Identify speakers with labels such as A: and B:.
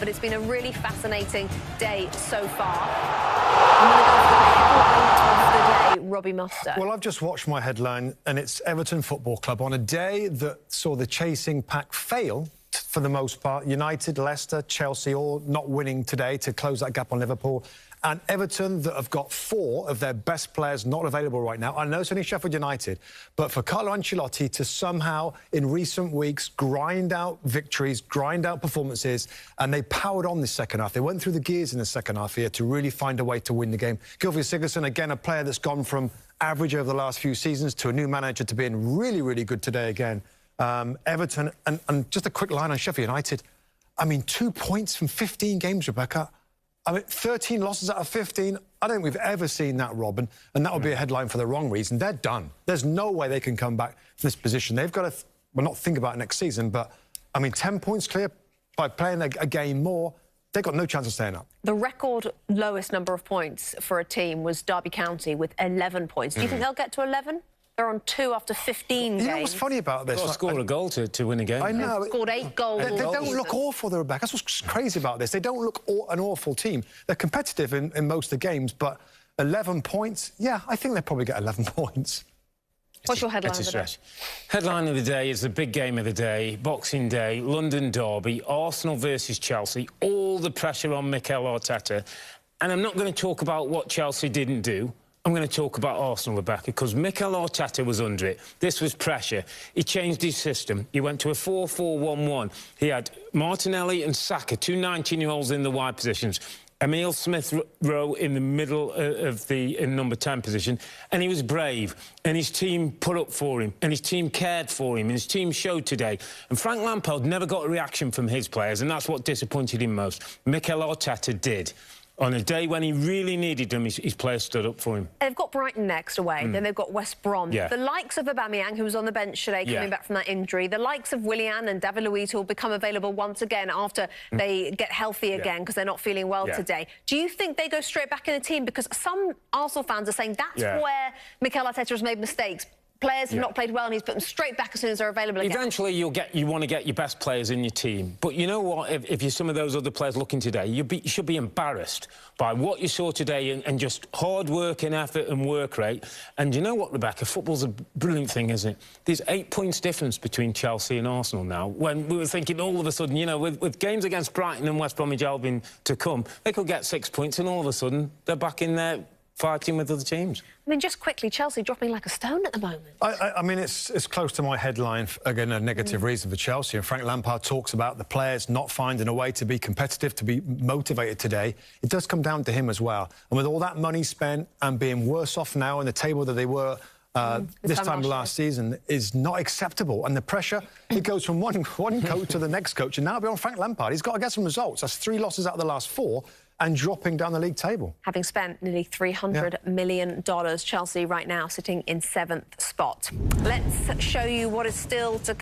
A: but it's been a really fascinating day so far. I'm going to go for the headline of the day, Robbie Muster.
B: Well, I've just watched my headline, and it's Everton Football Club on a day that saw the chasing pack fail for the most part. United, Leicester, Chelsea all not winning today to close that gap on Liverpool. And Everton that have got 4 of their best players not available right now. I know it's only Sheffield United, but for Carlo Ancelotti to somehow, in recent weeks, grind out victories, grind out performances, and they powered on this second half. They went through the gears in the second half here to really find a way to win the game. Gylfi Sigurdsson, again, a player that's gone from average over the last few seasons to a new manager to being really, really good today again. Everton, and just a quick line on Sheffield United. I mean, 2 points from 15 games, Rebecca. I mean, 13 losses out of 15. I don't think we've ever seen that, Robin. And that would be a headline for the wrong reason. They're done. There's no way they can come back from this position. They've got to, well, not think about it next season, but, I mean, 10 points clear by playing a game more. They've got no chance of staying up.
A: The record lowest number of points for a team was Derby County with 11 points. Do you think they'll get to 11? They're on 2 after 15 games.
B: You know what's funny about this?
C: They've got to score a goal to win a game.
B: I know.
A: They've scored 8 goals.
B: They don't look awful, though, Rebecca. That's what's crazy about this. They don't look an awful team. They're competitive in most of the games, but 11 points, yeah, I think they'll probably get 11 points.
A: What's your headline
C: of the
A: day?
C: Headline of the day is the big game of the day, Boxing Day, London Derby, Arsenal versus Chelsea, all the pressure on Mikel Arteta. And I'm not going to talk about what Chelsea didn't do. I'm going to talk about Arsenal, Rebecca, because Mikel Arteta was under it. This was pressure. He changed his system. He went to a 4-4-1-1. He had Martinelli and Saka, 2 19-year-olds in the wide positions. Emile Smith-Rowe in the middle of the number 10 position. And he was brave. And his team put up for him. And his team cared for him. And his team showed today. And Frank Lampard never got a reaction from his players. And that's what disappointed him most. Mikel Arteta did. On a day when he really needed them, his players stood up for him.
A: They've got Brighton next away, then they've got West Brom.
C: Yeah.
A: The likes of Aubameyang, who was on the bench today, coming back from that injury, the likes of Willian and David Luiz, who will become available once again after they get healthy again because they're not feeling well today. Do you think they go straight back in the team? Because some Arsenal fans are saying that's where Mikel Arteta has made mistakes. Players have not played well, and he's put them straight back as soon as they're available again.
C: Eventually, you want to get your best players in your team. But you know what? If you're some of those other players looking today, you should be embarrassed by what you saw today and just hard work and effort and work rate. And you know what, Rebecca? Football's a brilliant thing, isn't it? There's 8 points difference between Chelsea and Arsenal now. When we were thinking all of a sudden, you know, with games against Brighton and West Bromwich Albion to come, they could get 6 points, and all of a sudden they're back in there fighting with other teams.
A: I mean, just quickly, Chelsea dropping like a stone at the moment.
B: I mean, it's close to my headline, again, a negative reason for Chelsea. And Frank Lampard talks about the players not finding a way to be competitive, to be motivated today. It does come down to him as well. And with all that money spent and being worse off now in the table than they were this time last season is not acceptable. And the pressure, it goes from one coach to the next coach, and now it'll be on Frank Lampard. He's got to get some results. That's 3 losses out of the last 4. And dropping down the league table.
A: Having spent nearly $300 million, Chelsea right now sitting in 7th spot. Let's show you what is still to come.